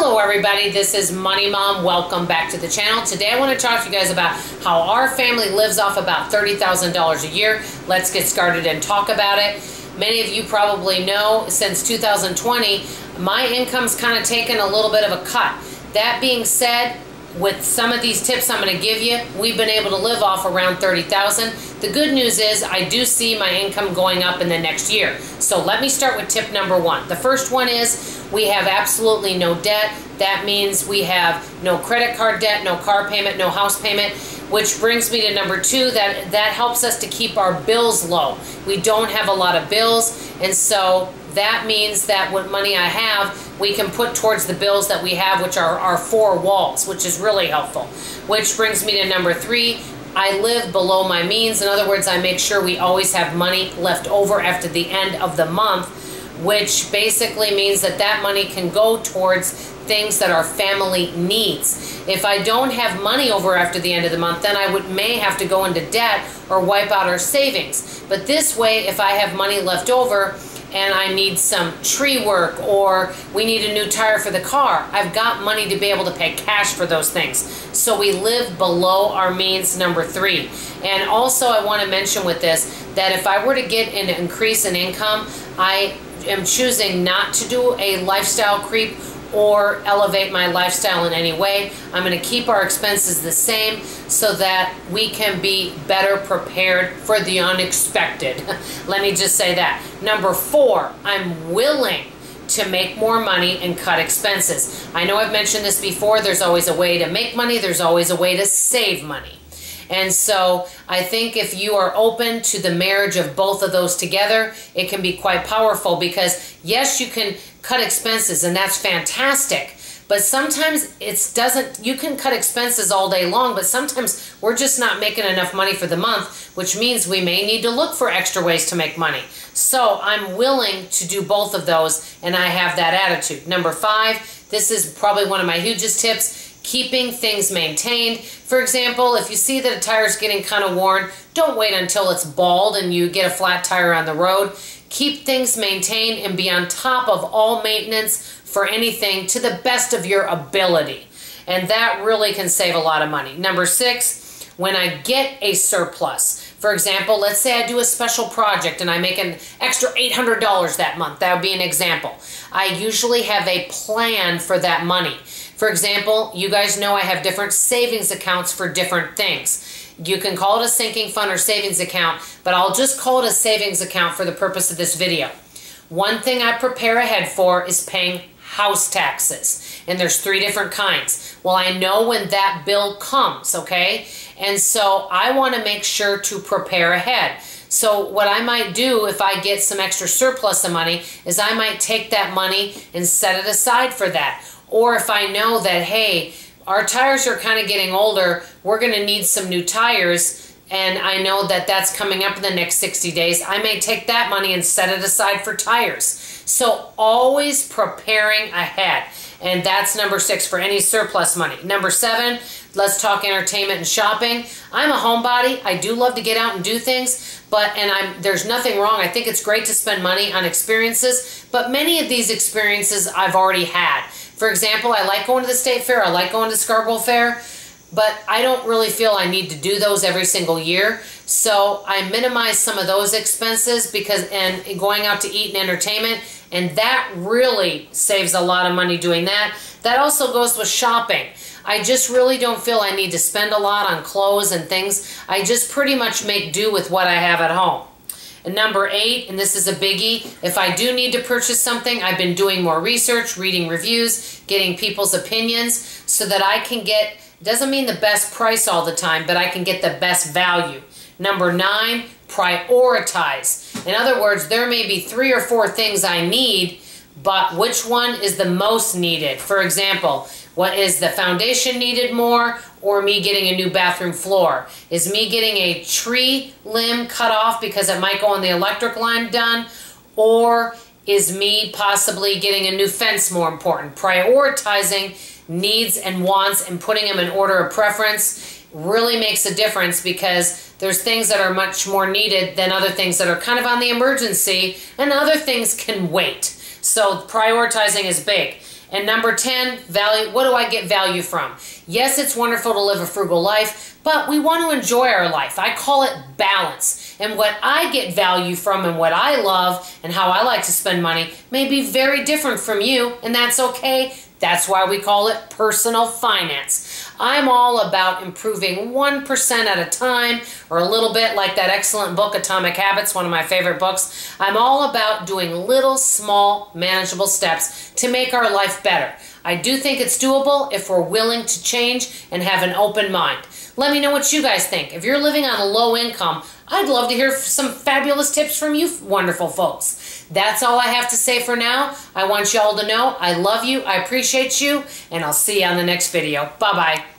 Hello everybody, this is Money Mom. Welcome back to the channel. Today I want to talk to you guys about how our family lives off about $30,000 a year. Let's get started and talk about it. Many of you probably know since 2020, my income's kind of taken a little bit of a cut. That being said, with some of these tips I'm going to give you, we've been able to live off around $30,000. The good news is I do see my income going up in the next year. So let me start with tip number one. The first one is we have absolutely no debt. That means we have no credit card debt, no car payment, no house payment, which brings me to number two, that helps us to keep our bills low. We don't have a lot of bills, and so that means that what money I have, we can put towards the bills that we have, which are our four walls, which is really helpful. Which brings me to number three, I live below my means. In other words, I make sure we always have money left over after the end of the month, which basically means that that money can go towards things that our family needs. If I don't have money over after the end of the month, then I may have to go into debt or wipe out our savings. But this way, if I have money left over and I need some tree work or we need a new tire for the car, I've got money to be able to pay cash for those things. So we live below our means, number three. And also I want to mention with this that if I were to get an increase in income, I am choosing not to do a lifestyle creep or elevate my lifestyle in any way. I'm going to keep our expenses the same so that we can be better prepared for the unexpected. Let me just say that. Number four, I'm willing to make more money and cut expenses. I know I've mentioned this before. There's always a way to make money. There's always a way to save money. And so I think if you are open to the marriage of both of those together, it can be quite powerful because yes, you can cut expenses and that's fantastic. But sometimes you can cut expenses all day long, but sometimes we're just not making enough money for the month, which means we may need to look for extra ways to make money. So I'm willing to do both of those and I have that attitude. Number five, this is probably one of my hugest tips. Keeping things maintained. For example, if you see that a tire is getting kind of worn, don't wait until it's bald and you get a flat tire on the road. Keep things maintained and be on top of all maintenance for anything to the best of your ability. And that really can save a lot of money. Number six, when I get a surplus, for example, let's say I do a special project and I make an extra $800 that month. That would be an example. I usually have a plan for that money. For example, you guys know I have different savings accounts for different things. You can call it a sinking fund or savings account, but I'll just call it a savings account for the purpose of this video. One thing I prepare ahead for is paying house taxes. And there's three different kinds. Well, I know when that bill comes, okay? And so I want to make sure to prepare ahead. So what I might do if I get some extra surplus of money is I might take that money and set it aside for that. Or if I know that, hey, our tires are kind of getting older, we're going to need some new tires, and I know that that's coming up in the next 60 days, I may take that money and set it aside for tires. So always preparing ahead. And that's number six for any surplus money. Number seven, let's talk entertainment and shopping. I'm a homebody. I do love to get out and do things, there's nothing wrong. I think it's great to spend money on experiences, but many of these experiences I've already had. For example, I like going to the State Fair. I like going to Scarborough Fair, but I don't really feel I need to do those every single year. So I minimize some of those expenses and going out to eat and entertainment, and that really saves a lot of money doing that. That also goes with shopping. I just really don't feel I need to spend a lot on clothes and things. I just pretty much make do with what I have at home. And number eight, and this is a biggie, if I do need to purchase something, I've been doing more research, reading reviews, getting people's opinions so that I can get, doesn't mean the best price all the time, but I can get the best value. Number nine, prioritize. In other words, there may be 3 or 4 things I need, but which one is the most needed? For example, what is the foundation needed more, or me getting a new bathroom floor? Is me getting a tree limb cut off because it might go on the electric line done? Or is me possibly getting a new fence more important? Prioritizing needs and wants and putting them in order of preference really makes a difference because there's things that are much more needed than other things that are kind of on the emergency, and other things can wait. So prioritizing is big. And number 10, value. What do I get value from? Yes, it's wonderful to live a frugal life, but we want to enjoy our life. I call it balance. And what I get value from and what I love and how I like to spend money may be very different from you, and that's okay. That's why we call it personal finance. I'm all about improving 1% at a time, or a little bit, like that excellent book, Atomic Habits, one of my favorite books. I'm all about doing little, small, manageable steps to make our life better. I do think it's doable if we're willing to change and have an open mind. Let me know what you guys think. If you're living on a low income, I'd love to hear some fabulous tips from you wonderful folks. That's all I have to say for now. I want y'all to know I love you, I appreciate you, and I'll see you on the next video. Bye-bye.